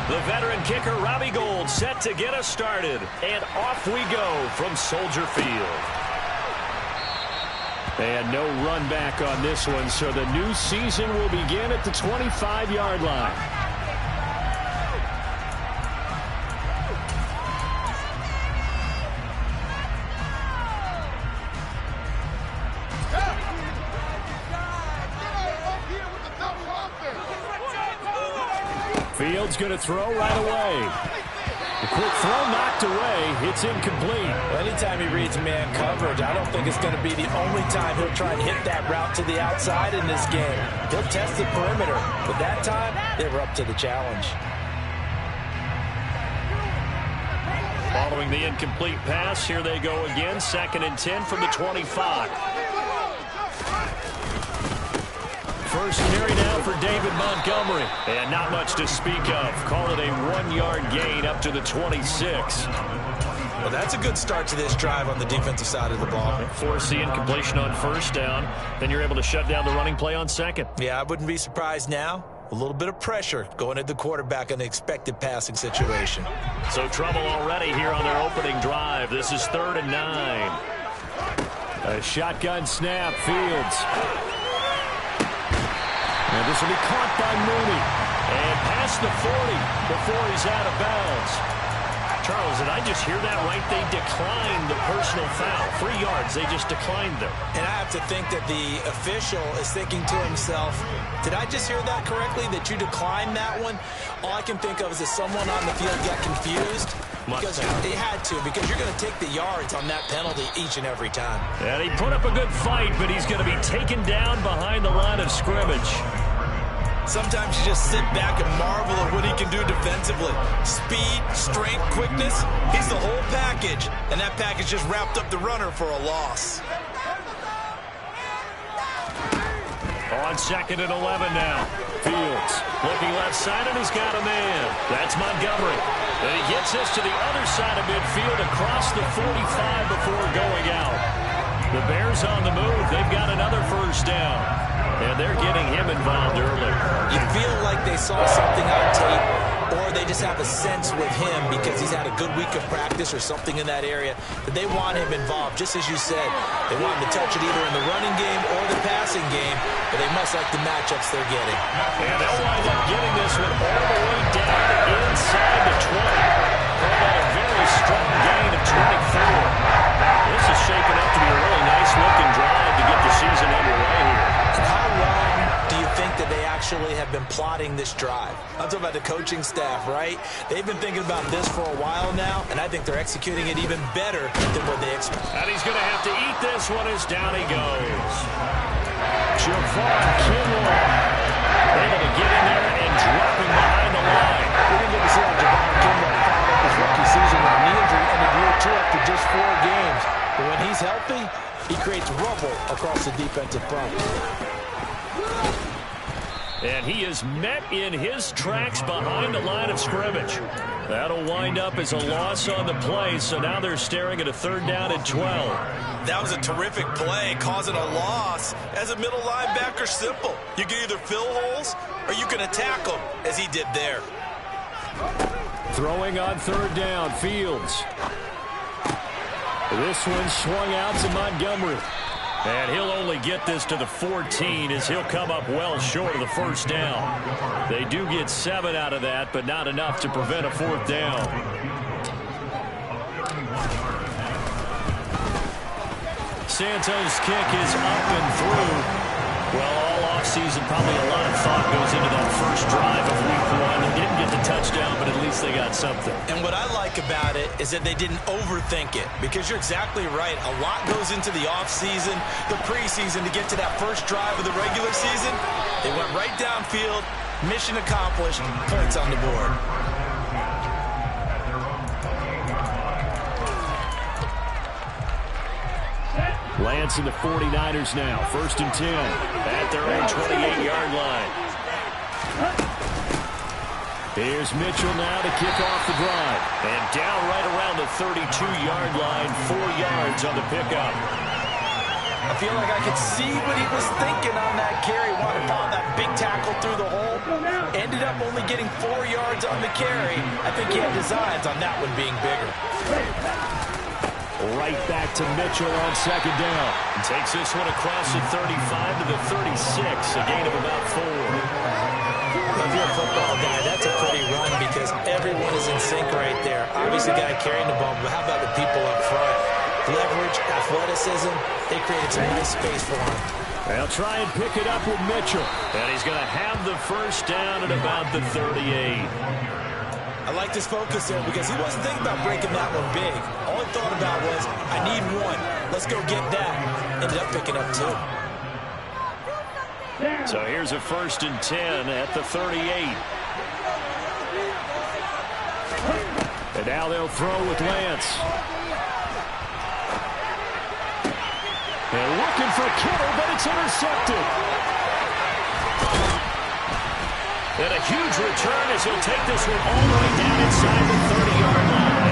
The veteran kicker, Robbie Gould, set to get us started. And off we go from Soldier Field. And no run back on this one, so the new season will begin at the 25-yard line. Fields going to throw right away. The quick throw knocked away. It's incomplete. Well, anytime he reads man coverage, I don't think it's going to be the only time he'll try and hit that route to the outside in this game. He'll test the perimeter, but that time they were up to the challenge. Following the incomplete pass, here they go again. 2nd and 10 from the 25. First carry now for David Montgomery. And not much to speak of. Call it a 1-yard gain up to the 26. Well, that's a good start to this drive on the defensive side of the ball. Force the incompletion on 1st down. Then you're able to shut down the running play on 2nd. Yeah, I wouldn't be surprised now. A little bit of pressure going at the quarterback in the expected passing situation. So trouble already here on their opening drive. This is 3rd and 9. A shotgun snap. Fields. And this will be caught by Mooney. And past the 40 before he's out of bounds. Charles, did I just hear that right? They declined the personal foul. 3 yards, they just declined them. And I have to think that the official is thinking to himself, did I just hear that correctly, that you declined that one? All I can think of is that someone on the field got confused. Because they had to, because you're going to take the yards on that penalty each and every time. And he put up a good fight, but he's going to be taken down behind the line of scrimmage. Sometimes you just sit back and marvel at what he can do defensively. Speed, strength, quickness, he's the whole package. And that package just wrapped up the runner for a loss. On 2nd and 11 now. Fields looking left side, and he's got a man. That's Montgomery. And he gets this to the other side of midfield across the 45 before going out. The Bears on the move. They've got another 1st down. And they're getting him involved early. You feel like they saw something on tape, or they just have a sense with him because he's had a good week of practice or something in that area that they want him involved. Just as you said, they want him to touch it either in the running game or the passing game, but they must like the matchups they're getting. And they'll wind up getting this one all the way down inside the 20. Call that a very strong gain of 24. This is shaping up to be a really nice-looking drive to get the season underway here. And how long do you think that they actually have been plotting this drive? I'm talking about the coaching staff, right? They've been thinking about this for a while now, and I think they're executing it even better than what they expected. And he's going to have to eat this one as down he goes. Javon Kinlaw able to get in there and drop him behind the line. We didn't get to see how Javon Kinlaw fouled up his rookie season with a knee injury ended year 2 after just 4 games. But when he's healthy, he creates rubble across the defensive front. And he is met in his tracks behind the line of scrimmage. That'll wind up as a loss on the play, so now they're staring at a 3rd down and 12. That was a terrific play, causing a loss. As a middle linebacker, simple. You can either fill holes or you can attack them, as he did there. Throwing on 3rd down, Fields. This one swung out to Montgomery. And he'll only get this to the 14 as he'll come up well short of the 1st down. They do get 7 out of that, but not enough to prevent a 4th down. Santos' kick is up and through. Well, all offseason, probably a lot of thought goes into that first drive of week 1. They didn't get the touchdown, but at least they got something. And what I like about it is that they didn't overthink it, because you're exactly right. A lot goes into the offseason, the preseason to get to that first drive of the regular season. They went right downfield, mission accomplished, points on the board. Lance and the 49ers now. 1st and 10 at their own 28-yard line. Here's Mitchell now to kick off the drive. And down right around the 32-yard line. 4 yards on the pickup. I feel like I could see what he was thinking on that carry. Wanted to find that big tackle through the hole. Ended up only getting 4 yards on the carry. I think he had designs on that one being bigger. Right back to Mitchell on second down. Takes this one across the 35 to the 36, a gain of about 4. If you're a football guy, that's a pretty run because everyone is in sync right there. Obviously, the guy carrying the ball, but how about the people up front? Leverage, athleticism, they created some nice space for him. They'll try and pick it up with Mitchell. And he's going to have the first down at about the 38. I like this focus there because he wasn't thinking about breaking that one big. All he thought about was, I need one. Let's go get that. Ended up picking up 2. So here's a 1st and 10 at the 38. And now they'll throw with Lance. They're looking for Kittle, but it's intercepted. And a huge return as he'll take this one all the way down inside the 30-yard line.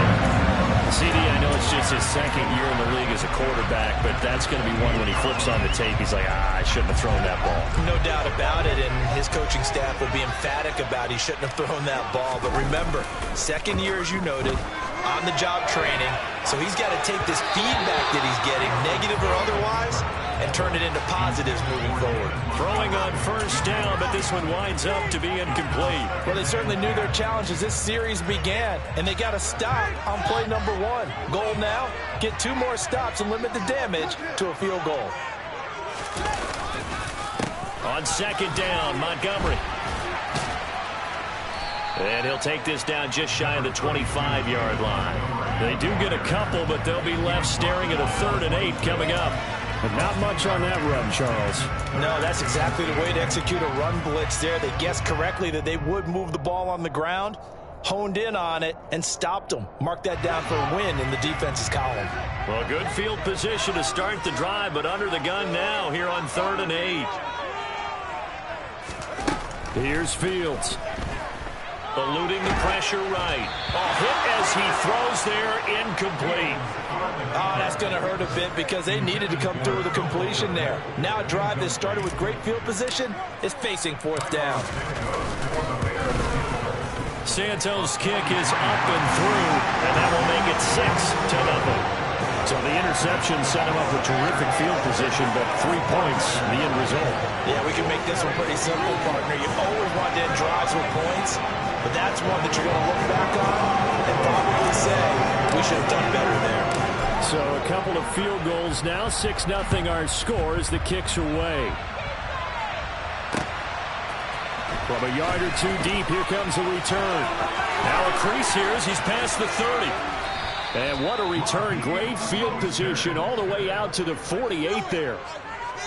CD, I know it's just his second year in the league as a quarterback, but that's going to be one when he flips on the tape. He's like, I shouldn't have thrown that ball. No doubt about it, and his coaching staff will be emphatic about he shouldn't have thrown that ball. But remember, second year, as you noted, on-the-job training, so he's got to take this feedback that he's getting, negative or otherwise, and turn it into positives moving forward. Throwing on 1st down, but this one winds up to be incomplete. Well, they certainly knew their challenge as this series began, and they got to stop on play number 1. Goal now, get 2 more stops and limit the damage to a field goal. On 2nd down, Montgomery. And he'll take this down just shy of the 25-yard line. They do get a couple, but they'll be left staring at a 3rd and 8 coming up. But not much on that run, Charles. No, that's exactly the way to execute a run blitz there. They guessed correctly that they would move the ball on the ground, honed in on it, and stopped them. Mark that down for a win in the defense's column. Well, good field position to start the drive, but under the gun now here on 3rd and 8. Here's Fields. Eluding the pressure right. Hit as he throws there, incomplete. Oh, that's going to hurt a bit because they needed to come through with a completion there. Now a drive that started with great field position is facing 4th down. Santos' kick is up and through, and that will make it 6-0. So the interception set him up with terrific field position, but 3 points, the end result. Yeah, we can make this one pretty simple, partner. You always want to end drives with points, but that's one that you're going to look back on and probably say, we should have done better there. So a couple of field goals now, 6-0 our score as the kicks are away. From a yard or 2 deep, here comes a return. Now a crease here as he's past the 30. And what a return. Great field position all the way out to the 48 there.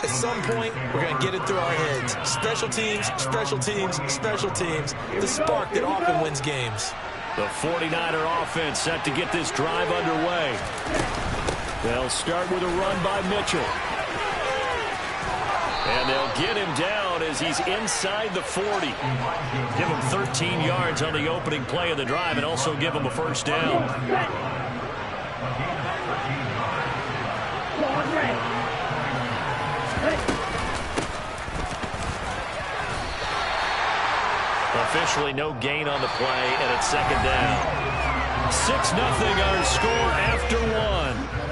At some point, we're going to get it through our heads. Special teams, special teams, special teams. The spark that often wins games. The 49er offense set to get this drive underway. They'll start with a run by Mitchell. And they'll get him down as he's inside the 40. Give him 13 yards on the opening play of the drive and also give him a 1st down. Officially no gain on the play, and it's 2nd down. 6-0 our score after 1.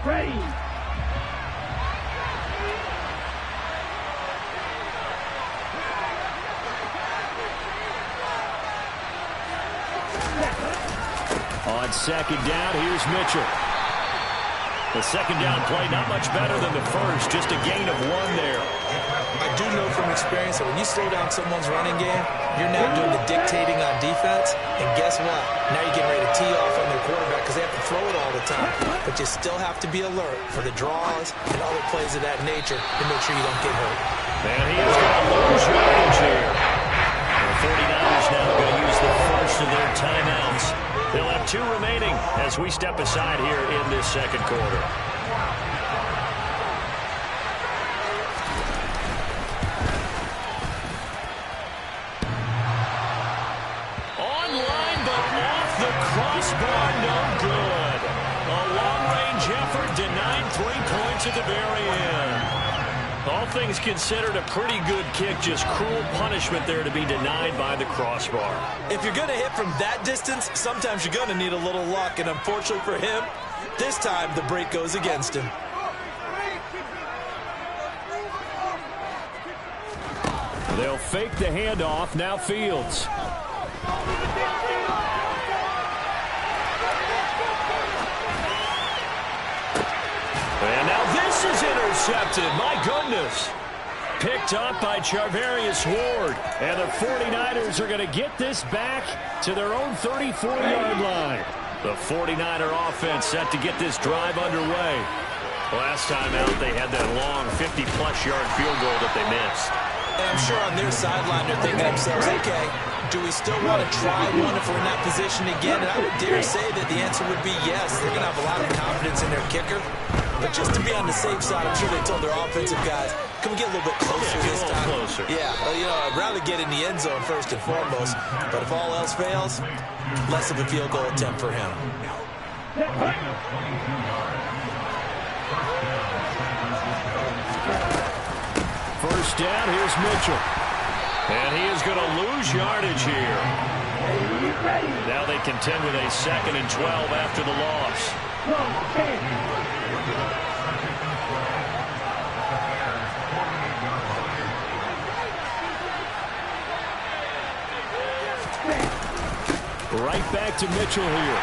Ready. On 2nd down, here's Mitchell. The 2nd down play, not much better than the first, just a gain of 1 there. I do know from experience that when you slow down someone's running game, you're now doing the dictating on defense, and guess what? Now you're getting ready to tee off on their quarterback because they have to throw it all the time. But you still have to be alert for the draws and other plays of that nature to make sure you don't get hurt. And he has got a large yardage here. The 49ers now going to use the first of their timeouts. They'll have 2 remaining as we step aside here in this 2nd quarter. crossbar, no good. A long-range effort denied 3 points at the very end. All things considered, a pretty good kick. Just cruel punishment there to be denied by the crossbar. If you're going to hit from that distance, sometimes you're going to need a little luck. And unfortunately for him, this time the break goes against him. They'll fake the handoff. Now Fields. And now this is intercepted. My goodness. Picked up by Charvarius Ward. And the 49ers are going to get this back to their own 34-yard line. The 49er offense set to get this drive underway. Last time out, they had that long 50-plus yard field goal that they missed. And I'm sure on their sideline they're thinking to themselves, okay, do we still want to try one if we're in that position again? And I would dare say that the answer would be yes. They're going to have a lot of confidence in their kicker. But just to be on the safe side, I'm sure they told their offensive guys, can we get a little bit closer this time? Closer. Yeah, well, you know, I'd rather get in the end zone first and foremost. But if all else fails, less of a field goal attempt for him. First down, here's Mitchell. And he is going to lose yardage here. Now they contend with a 2nd and 12 after the loss. Right back to Mitchell here.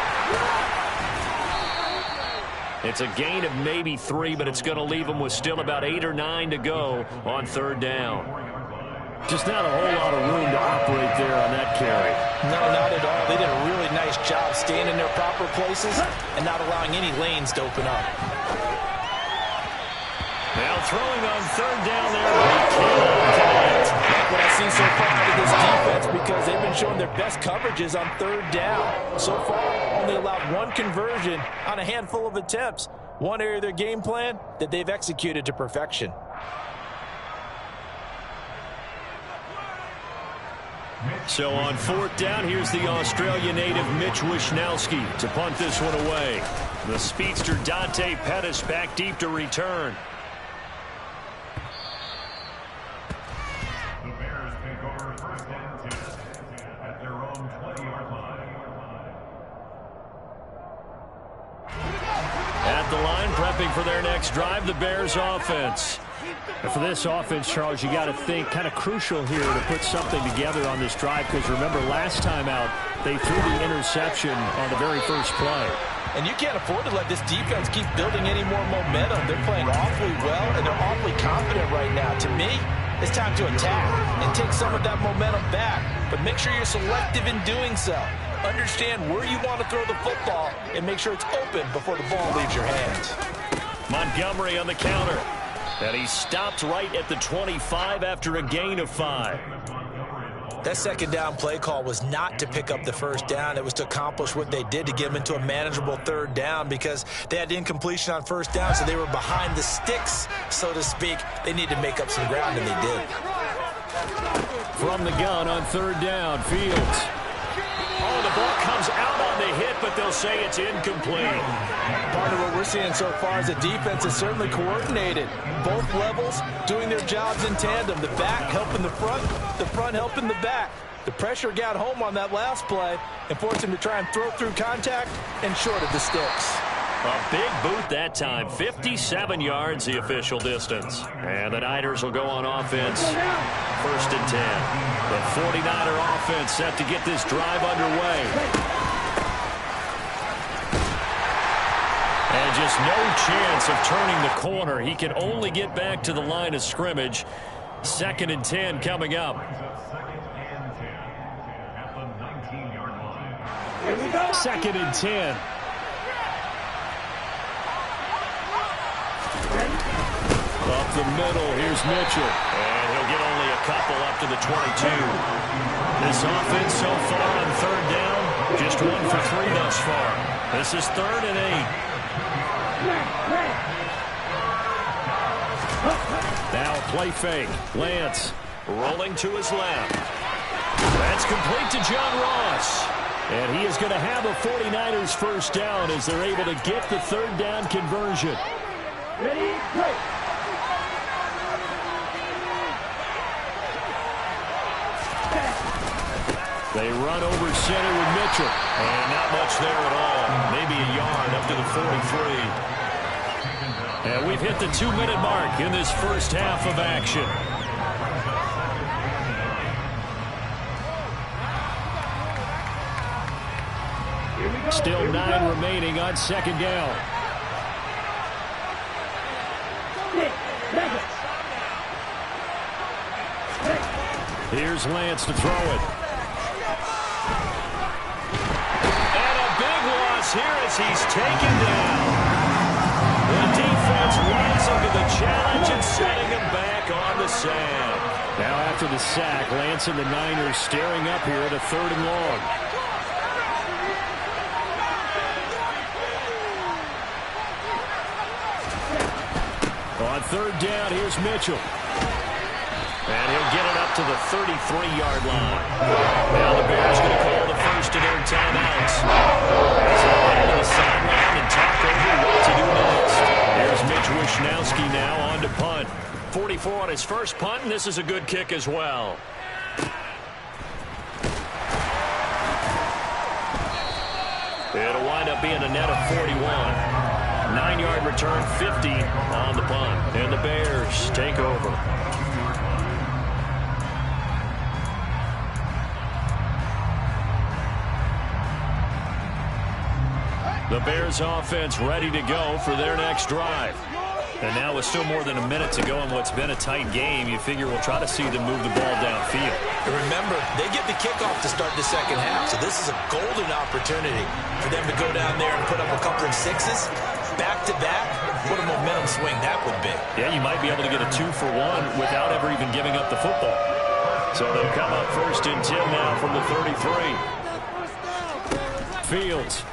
It's a gain of maybe 3, but it's going to leave them with still about 8 or 9 to go on 3rd down. Just not a whole lot of room to operate there on that carry. No, not at all. They did a really nice job staying in their proper places and not allowing any lanes to open up. Now throwing on 3rd down there, but he can't connect. Like what I see so far out of this defense, because they've been showing their best coverages on 3rd down. So far, only allowed 1 conversion on a handful of attempts. One area of their game plan that they've executed to perfection. So on 4th down, here's the Australia native Mitch Wishnowsky to punt this one away. The speedster Dante Pettis back deep to return. The Bears take over 1st and 10 at their own 20-yard line. At the line, prepping for their next drive, the Bears offense. And for this offense, Charles, you got to think kind of crucial here to put something together on this drive, because remember last time out they threw the interception on the very first play. And you can't afford to let this defense keep building any more momentum. They're playing awfully well, and they're awfully confident right now. To me, it's time to attack and take some of that momentum back. But make sure you're selective in doing so. Understand where you want to throw the football and make sure it's open before the ball leaves your hands. Montgomery on the counter. And he stopped right at the 25 after a gain of 5. That 2nd down play call was not to pick up the 1st down. It was to accomplish what they did to get them into a manageable 3rd down, because they had incompletion on 1st down, so they were behind the sticks, so to speak. They need to make up some ground, and they did. From the gun on 3rd down, Fields. Oh, the ball comes out on the hit, but they'll say it's incomplete. Part of what we're seeing so far is the defense is certainly coordinated. Both levels doing their jobs in tandem. The back helping the front helping the back. The pressure got home on that last play and forced him to try and throw through contact and short of the sticks. A big boot that time. 57 yards the official distance. And the Niners will go on offense. 1st and 10. The 49er offense set to get this drive underway. And just no chance of turning the corner. He can only get back to the line of scrimmage. 2nd and 10 coming up. 2nd and 10. Up the middle, here's Mitchell. And he'll get only a couple up to the 22. This offense so far on 3rd down, just 1 for 3 thus far. This is 3rd and 8. Now a play fake. Lance rolling to his left. That's complete to John Ross. And he is going to have a 49ers first down as they're able to get the third down conversion. Ready, go. They run over center with Mitchell. And not much there at all. Maybe a yard up to the 43. And we've hit the 2-minute mark in this first half of action. Still 9 remaining on second down. Here's Lance to throw it. And a big loss here as he's taken down. The defense rising to the challenge and setting him back on the sand. Now after the sack, Lance and the Niners staring up here at a 3rd and long. On 3rd down, here's Mitchell. And he'll get it up to the 33-yard line. Now the Bears going to call the first of their timeouts. As they head to the sideline and talk over what to do next. Here's Mitch Wishnowsky now on to punt. 44 on his first punt, and this is a good kick as well. It'll wind up being a net of 41. 9-yard return, 50 on the punt. And the Bears take over. The Bears offense ready to go for their next drive. And now with still more than a minute to go in what's been a tight game, you figure we'll try to see them move the ball downfield. And remember, they get the kickoff to start the second half, so this is a golden opportunity for them to go down there and put up a couple of sixes back-to-back. What a momentum swing that would be. Yeah, you might be able to get a 2-for-1 without ever even giving up the football. So they'll come up 1st and 10 now from the 33. Fields.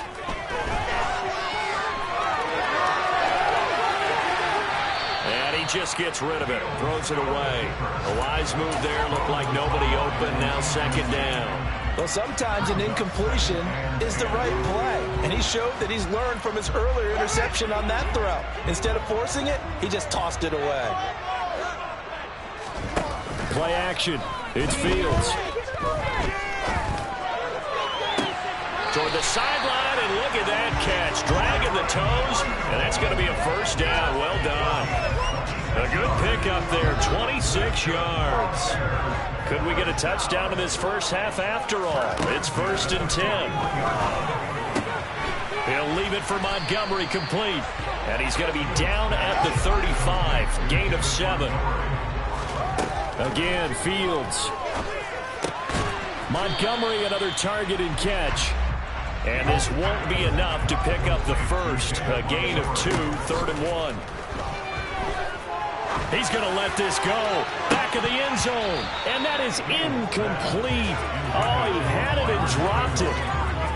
Just gets rid of it, throws it away. A wise move there, looked like nobody open, now 2nd down. Well, sometimes an incompletion is the right play, and he showed that he's learned from his earlier interception on that throw. Instead of forcing it, he just tossed it away. Play action, it's Fields. Toward the sideline, and look at that catch, dragging the toes, and that's going to be a first down. Well done. A good pick up there, 26 yards. Could we get a touchdown in this first half after all? It's 1st and 10. He'll leave it for Montgomery complete. And he's going to be down at the 35. Gain of 7. Again, Fields. Montgomery, another target and catch. And this won't be enough to pick up the first. A gain of 2, 3rd and 1. He's going to let this go. Back of the end zone. And that is incomplete. Oh, he had it and dropped it.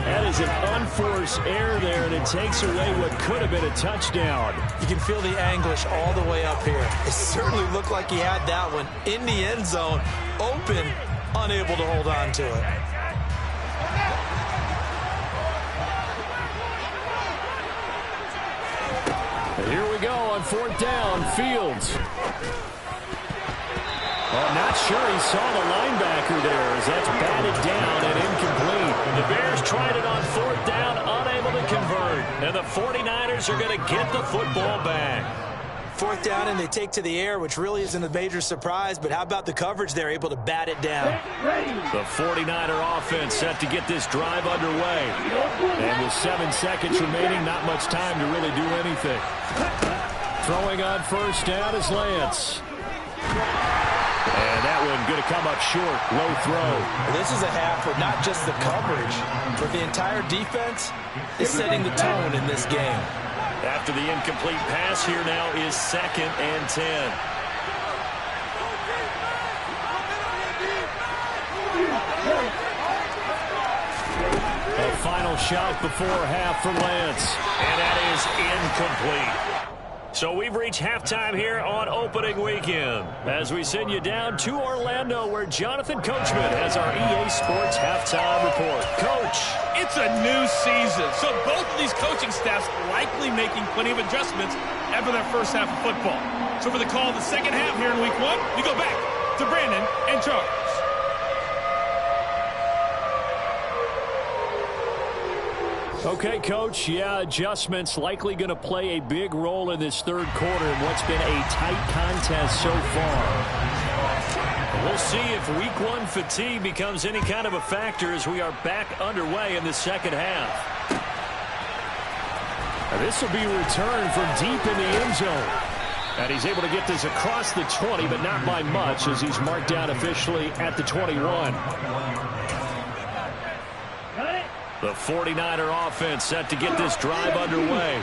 That is an unforced error there, and it takes away what could have been a touchdown. You can feel the anguish all the way up here. It certainly looked like he had that one in the end zone, open, unable to hold on to it. Here we go on 4th down, Fields. I'm not sure he saw the linebacker there as that's batted down and incomplete. The Bears tried it on 4th down, unable to convert. And the 49ers are going to get the football back. 4th down, and they take to the air, which really isn't a major surprise, but how about the coverage? They're able to bat it down. The 49er offense set to get this drive underway. And with 7 seconds remaining, not much time to really do anything. Throwing on 1st down is Lance. And that one going to come up short. Low throw. This is a half where not just the coverage, but the entire defense is setting the tone in this game. After the incomplete pass, here now is 2nd and 10. A final shot before half for Lance. And that is incomplete. So we've reached halftime here on opening weekend as we send you down to Orlando where Jonathan Coachman has our EA Sports halftime report. Coach. It's a new season, so both of these coaching staffs likely making plenty of adjustments after their first half of football. So for the call of the second half here in week one, we go back to Brandon and Charles. Okay, Coach, adjustments likely going to play a big role in this third quarter in what's been a tight contest so far. We'll see if week one fatigue becomes any kind of a factor as we are back underway in the second half. This will be returned from deep in the end zone. And he's able to get this across the 20, but not by much as he's marked down officially at the 21. The 49er offense set to get this drive underway.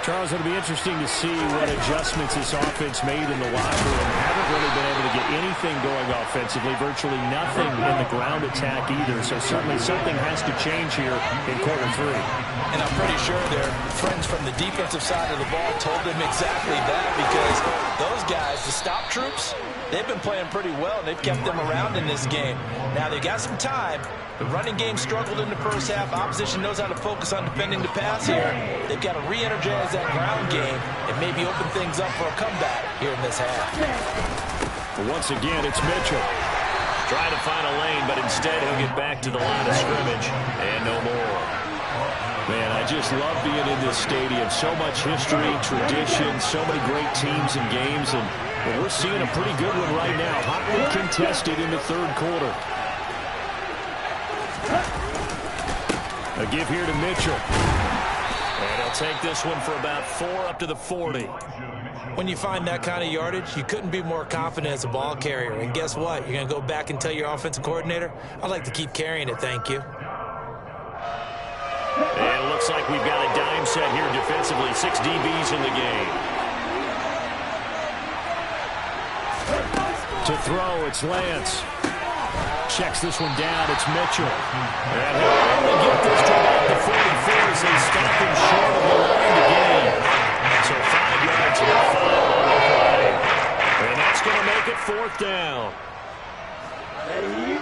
Charles, it'll be interesting to see what adjustments this offense made in the locker room. Haven't really been able to get anything going offensively, virtually nothing in the ground attack either. So certainly something has to change here in quarter three. And I'm pretty sure their friends from the defensive side of the ball told them exactly that, because those guys, the stop troops, they've been playing pretty well. They've kept them around in this game. Now they've got some time. The running game struggled in the first half. Opposition knows how to focus on defending the pass here. They've got to re-energize that ground game and maybe open things up for a comeback here in this half. But once again, it's Mitchell. Trying to find a lane, but instead he'll get back to the line of scrimmage and no more. Man, I just love being in this stadium. So much history, tradition, so many great teams and games, and we're seeing a pretty good one right now. Hotly contested in the third quarter. A give here to Mitchell. And he'll take this one for about 4 up to the 40. When you find that kind of yardage, you couldn't be more confident as a ball carrier. And guess what? You're going to go back and tell your offensive coordinator, I'd like to keep carrying it, thank you. And it looks like we've got a dime set here defensively. 6 DBs in the game. To throw, it's Lance. Checks this one down. It's Mitchell. And he'll only get this to about the 44 as they stop him short of the line to gain. So 5 yards and a foul on the play. And that's going to make it 4th down.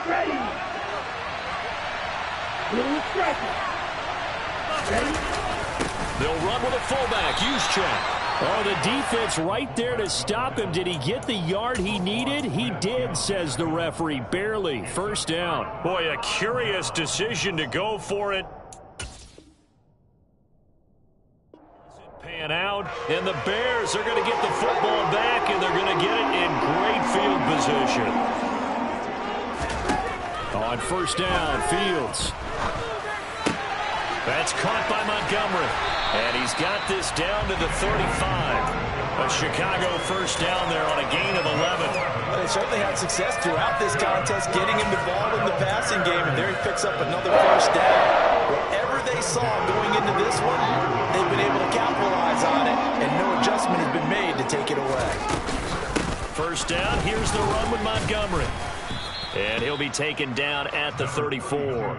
Ready. Blue striker. Ready. They'll run with a fullback. Juszczyk. Oh, the defense right there to stop him. Did he get the yard he needed? He did, says the referee. Barely. 1st down. Boy, a curious decision to go for it. Pan out, and the Bears are going to get the football back, and they're going to get it in great field position. On 1st down, Fields. That's caught by Montgomery. And he's got this down to the 35. A Chicago 1st down there on a gain of 11. Well, they certainly had success throughout this contest, getting him the ball in the passing game, and there he picks up another 1st down. Whatever they saw going into this one, they've been able to capitalize on it, and no adjustment has been made to take it away. 1st down, here's the run with Montgomery. And he'll be taken down at the 34.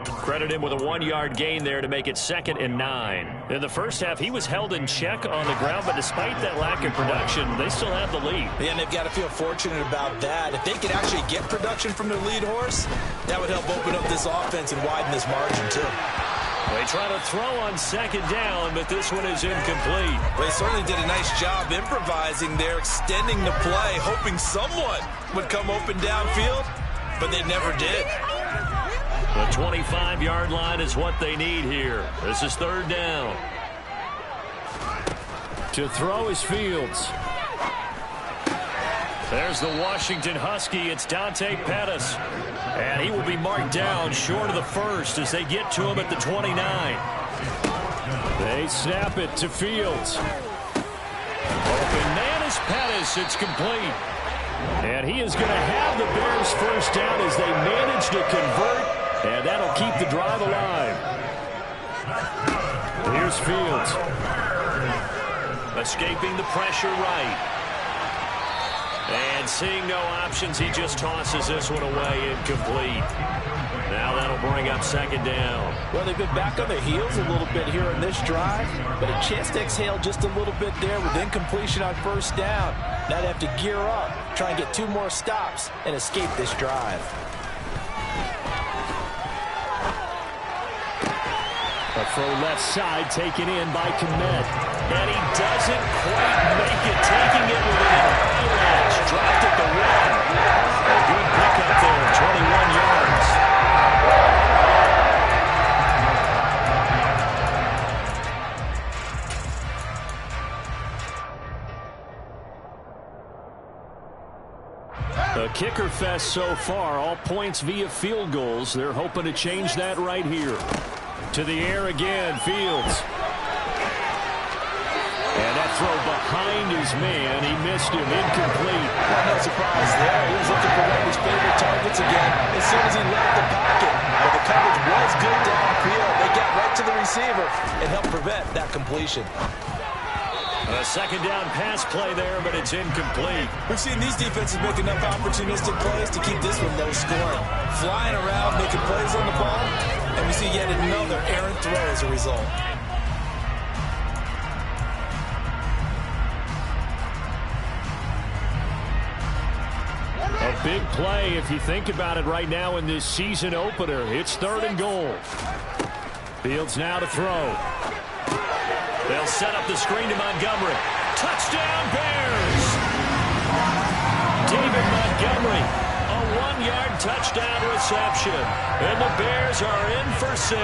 Credit him with a 1-yard gain there to make it 2nd and 9. In the first half, he was held in check on the ground, but despite that lack of production, they still have the lead. Yeah, and they've got to feel fortunate about that. If they could actually get production from their lead horse, that would help open up this offense and widen this margin, too. They try to throw on 2nd down, but this one is incomplete. Well, they certainly did a nice job improvising there, extending the play, hoping someone would come open downfield, but they never did. The 25-yard line is what they need here. This is 3rd down. To throw is Fields. There's the Washington Husky. It's Dante Pettis. And he will be marked down short of the 1st as they get to him at the 29. They snap it to Fields. Open man is Pettis. It's complete. And he is going to have the Bears 1st down as they manage to convert. And that'll keep the drive alive. Here's Fields. Escaping the pressure right. And seeing no options, he just tosses this one away incomplete. Now that'll bring up second down. Well, they've been back on their heels a little bit here in this drive, but a chance to exhale just a little bit there with incompletion on first down. Now they have to gear up, try and get 2 more stops, and escape this drive. A throw left side taken in by Kmet. And he doesn't quite make it, taking it with an eyelash. Dropped at the 1. A good pickup there, 21 yards. A kicker fest so far, all points via field goals. They're hoping to change that right here. To the air again, Fields. And that throw behind his man. He missed him, incomplete. Well, no surprise there. He was looking for one of his favorite targets again as soon as he left the pocket. But the coverage was good downfield. They got right to the receiver and helped prevent that completion. A second down pass play there, but it's incomplete. We've seen these defenses make enough opportunistic plays to keep this one low scoring. Flying around, making plays on the ball, and we see yet another errant throw as a result. A big play if you think about it right now in this season opener. It's 3rd and goal. Fields now to throw. They'll set up the screen to Montgomery. Touchdown, Bears! David Montgomery, a 1-yard touchdown reception. And the Bears are in for 6.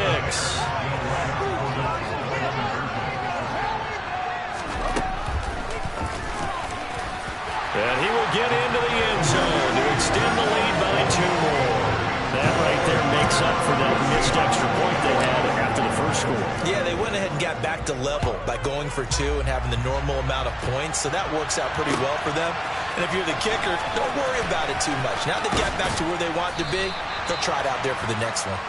And he will get into the end zone to extend the lead by 2 more. That right there makes up for that missed extra point they had after the first score. Yeah, they went ahead and got back to level by going for 2 and having the normal amount of points, so that works out pretty well for them. And if you're the kicker, don't worry about it too much. Now they got back to where they want to be, they'll try it out there for the next one.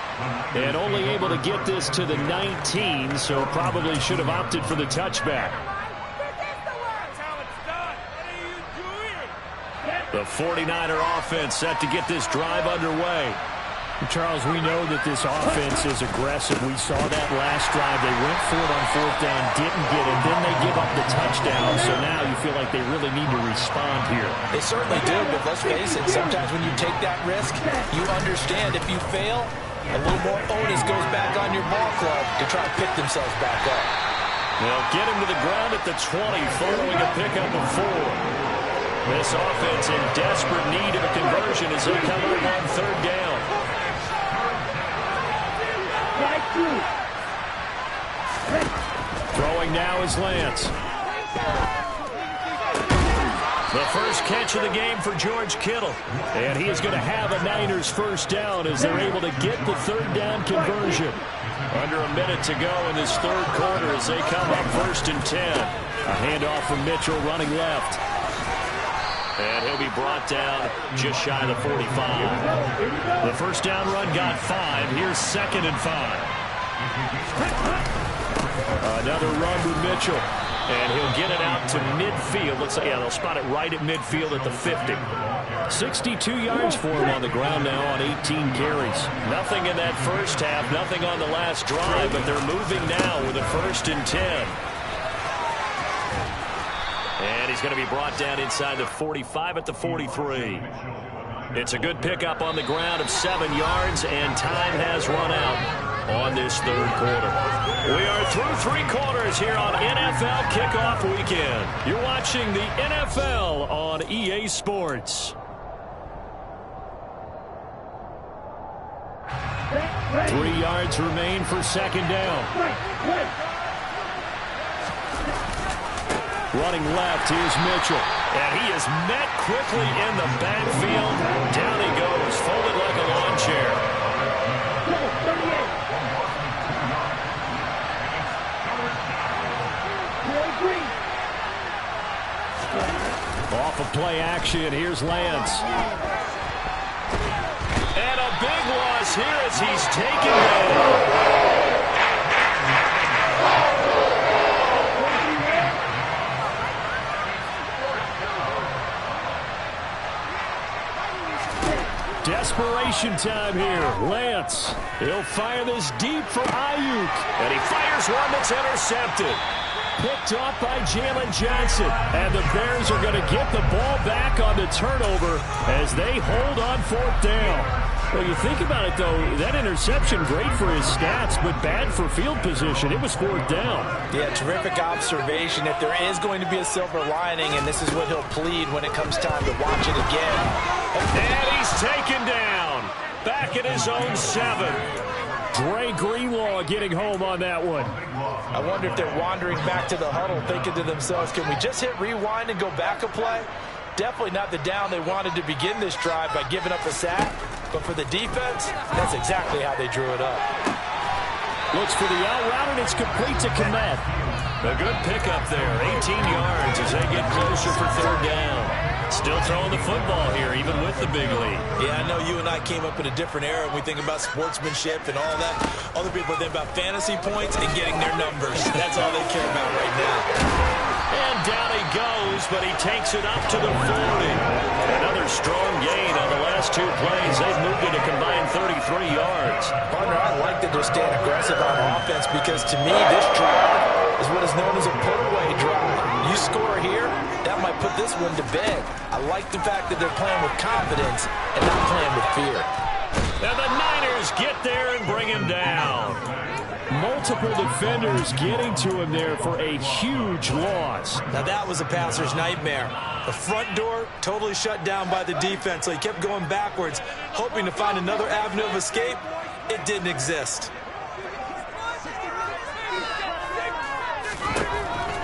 And only able to get this to the 19, so probably should have opted for the touchback. The 49er offense set to get this drive underway. Charles, we know that this offense is aggressive. We saw that last drive. They went for it on 4th down, didn't get it. Then they give up the touchdown. So now you feel like they really need to respond here. They certainly do, but let's face it. Sometimes when you take that risk, you understand if you fail, a little more onus goes back on your ball club to try and pick themselves back up. They'll get him to the ground at the 20 following a pickup of 4. This offense in desperate need of a conversion as they come up on 3rd down. Throwing now is Lance. The first catch of the game for George Kittle. And he is going to have a Niners first down as they're able to get the 3rd down conversion. Under a minute to go in this 3rd quarter as they come up 1st and 10. A handoff from Mitchell running left. And he'll be brought down just shy of the 45. The first down run got 5. Here's 2nd and 5. Another run with Mitchell. And he'll get it out to midfield. Let's say, yeah, they'll spot it right at midfield at the 50. 62 yards for him on the ground now on 18 carries. Nothing in that first half, nothing on the last drive, but they're moving now with a 1st and 10. And he's going to be brought down inside the 45 at the 43. It's a good pickup on the ground of 7 yards, and time has run out on this 3rd quarter. We are through 3 quarters here on NFL Kickoff Weekend. You're watching the NFL on EA Sports. 3 yards remain for 2nd down. Running left, here's Mitchell. And he is met quickly in the backfield. Down he goes, folded like a lawn chair. Off of play action, here's Lance. And a big loss here as he's taken down. Desperation time here. Lance, he'll fire this deep for Ayuk. And he fires one that's intercepted. Picked off by Jalen Johnson. And the Bears are going to get the ball back on the turnover as they hold on 4th down. Well, you think about it, though, that interception, great for his stats, but bad for field position. It was 4th down. Yeah, terrific observation. If there is going to be a silver lining, and this is what he'll plead when it comes time to watch it again. And he's taken down. Back at his own 7. Dre Greenlaw getting home on that one. I wonder if they're wandering back to the huddle thinking to themselves, can we just hit rewind and go back a play? Definitely not the down they wanted to begin this drive by giving up a sack. But for the defense, that's exactly how they drew it up. Looks for the out route, and it's complete to Kmet. A good pickup there. 18 yards as they get closer for 3rd down. Still throwing the football here, even with the big lead. Yeah, I know you and I came up in a different era when we think about sportsmanship and all that. Other people think about fantasy points and getting their numbers. That's all they care about right now. And down he goes, but he takes it up to the 40. Another strong gain on the last 2 plays. They've moved it a combined 33 yards. Partner, I like that they're staying aggressive on offense because to me, this drive is what is known as a put-away drive. You score here, that might put this one to bed. I like the fact that they're playing with confidence and not playing with fear. And the Niners get there and bring him down. Multiple defenders getting to him there for a huge loss. Now that was a passer's nightmare. The front door totally shut down by the defense, so he kept going backwards, hoping to find another avenue of escape. It didn't exist.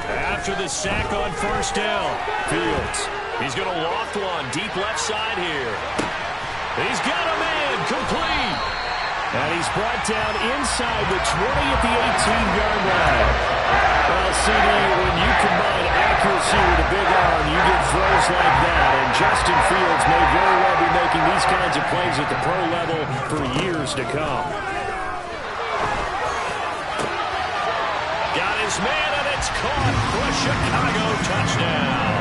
After the sack on 1st down, Fields. He's going to loft one deep left side here. He's got a man complete. And he's brought down inside the 20 at the 18-yard line. Well, CD, when you combine accuracy with a big arm, you get throws like that. And Justin Fields may very well be making these kinds of plays at the pro level for years to come. Got his man, and it's caught for a Chicago touchdown.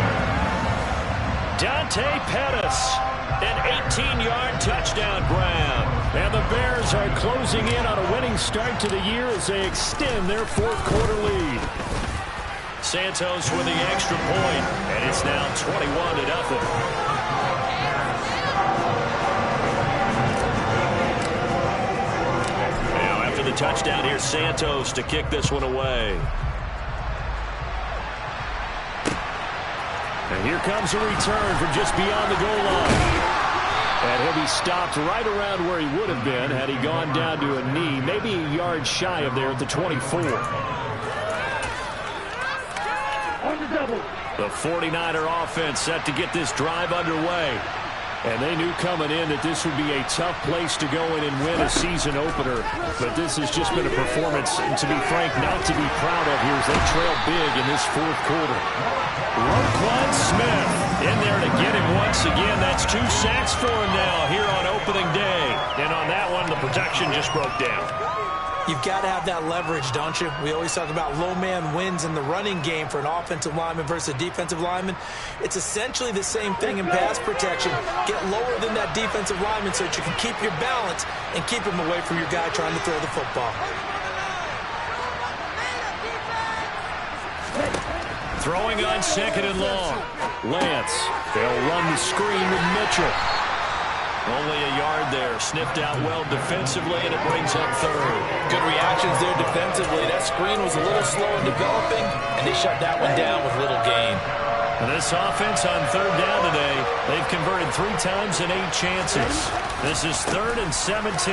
Dante Pettis, an 18-yard touchdown grab. And the Bears are closing in on a winning start to the year as they extend their 4th quarter lead. Santos with the extra point, and it's now 21-0. Now after the touchdown, here's Santos to kick this one away. And here comes a return from just beyond the goal line. And he'll be stopped right around where he would have been had he gone down to a knee, maybe a yard shy of there at the 24. On the double. The 49er offense set to get this drive underway. And they knew coming in that this would be a tough place to go in and win a season opener. But this has just been a performance, to be frank, not to be proud of here as they trail big in this 4th quarter. Roquan Smith in there to get him once again. That's 2 sacks for him now here on opening day. And on that one, the protection just broke down. You've got to have that leverage, don't you? We always talk about low man wins in the running game for an offensive lineman versus a defensive lineman. It's essentially the same thing in pass protection. Get lower than that defensive lineman so that you can keep your balance and keep him away from your guy trying to throw the football. Throwing on 2nd and long. Lance, they'll run the screen with Mitchell. Only a yard there. Sniffed out well defensively, and it brings up 3rd. Good reactions there defensively. That screen was a little slow in developing, and they shut that one down with little gain. And this offense on 3rd down today, they've converted 3 times in 8 chances. This is 3rd and 17.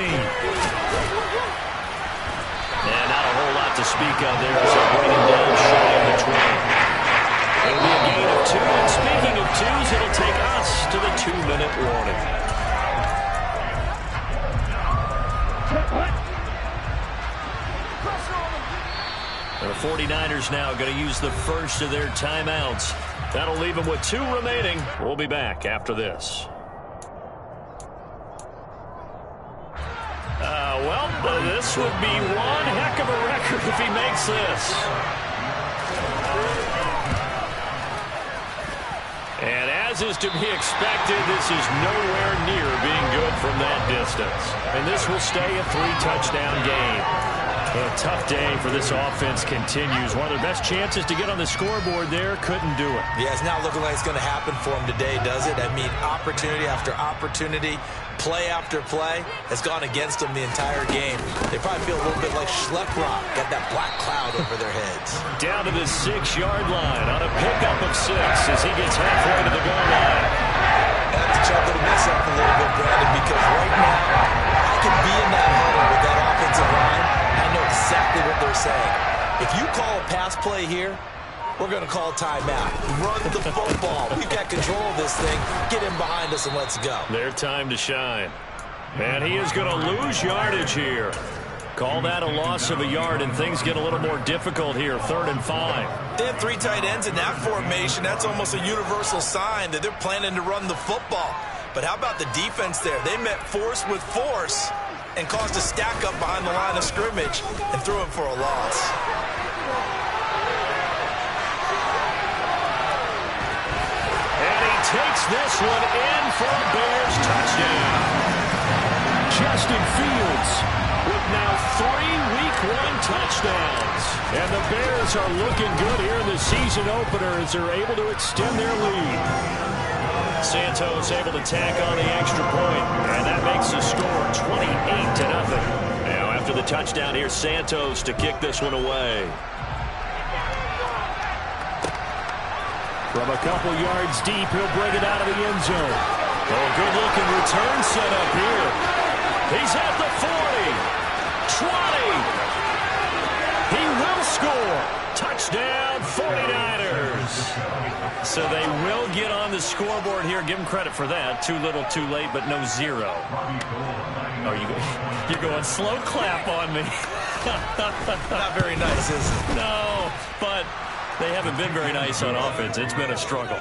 And not a whole lot to speak of there as they bring him down shy of the 20. It'll be a gain of 2. And speaking of 2s, it'll take us to the 2-minute warning. The 49ers now going to use the first of their timeouts. That'll leave them with 2 remaining. We'll be back after this. This would be one heck of a record if he makes this. And as As is to be expected, this is nowhere near being good from that distance. And this will stay a 3-touchdown game. And a tough day for this offense continues. One of their best chances to get on the scoreboard there, couldn't do it. Yeah, it's not looking like it's going to happen for them today, does it? I mean, opportunity after opportunity, play after play has gone against them the entire game. They probably feel a little bit like Schleprock, got that black cloud over their heads. Down to the 6-yard line on a pickup of 6 as he gets halfway to the goal line. I have to chuckle to myself a little bit, Brandon, because right now I could be in that huddle with that offensive line. I know exactly what they're saying. If you call a pass play here, we're going to call timeout. Run the football. We've got control of this thing. Get him behind us and let's go. Their time to shine. And he is going to lose yardage here. Call that a loss of a yard, and things get a little more difficult here. 3rd and 5. They have 3 tight ends in that formation. That's almost a universal sign that they're planning to run the football. But how about the defense there? They met force with force and caused a stack up behind the line of scrimmage and threw him for a loss. And he takes this one in for a Bears touchdown. Justin Fields with now 3 Week 1 touchdowns. And the Bears are looking good here in the season opener as they're able to extend their lead. Santos able to tack on the extra point, and that makes the score 28-0. Now after the touchdown, here's Santos to kick this one away. From a couple yards deep, he'll bring it out of the end zone. Oh, good-looking return set up here. He's at the 40, 20. He will score. Touchdown, 49ers. So they will get on the scoreboard here. Give them credit for that. Too little, too late, but no 0. Oh, you're going slow clap on me. Not very nice, is it? No, but they haven't been very nice on offense. It's been a struggle.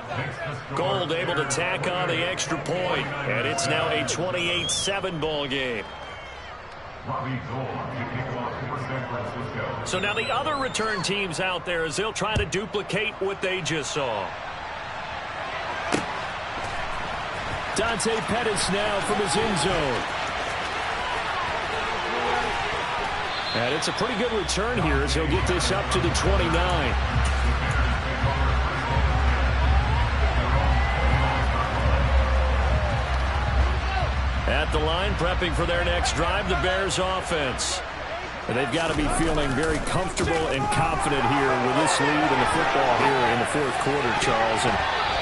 Gold able to tack on the extra point, and it's now a 28-7 ball game. So now the other return teams out there as they'll try to duplicate what they just saw. Dante Pettis now from his end zone. And it's a pretty good return here as he'll get this up to the 29. At the line, prepping for their next drive, the Bears offense. And they've got to be feeling very comfortable and confident here with this lead in the football here in the 4th quarter, Charles. And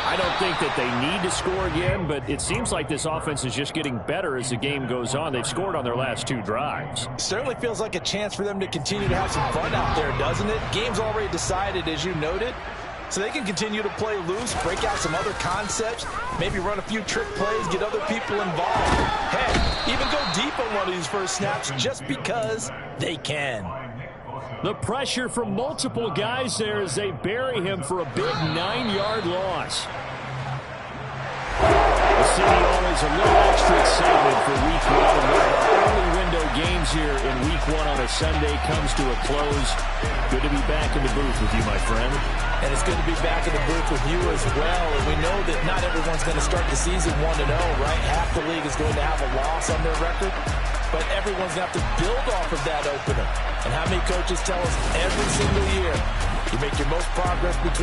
I don't think that they need to score again, but it seems like this offense is just getting better as the game goes on. They've scored on their last 2 drives. Certainly feels like a chance for them to continue to have some fun out there, doesn't it? Game's already decided, as you noted. So they can continue to play loose, break out some other concepts, maybe run a few trick plays, get other people involved. Heck, even go deep on one of these first snaps just because they can. The pressure from multiple guys there as they bury him for a big 9-yard loss. The city always a little extra excitement for Week 1. Early window games here in Week 1 on a Sunday comes to a close. Good to be back in the booth with you, my friend. And it's good to be back in the booth with you as well. And we know that not everyone's going to start the season 1-0, right? Half the league is going to have a loss on their record. But everyone's going to have to build off of that opener. And how many coaches tell us every single year, you make your most progress between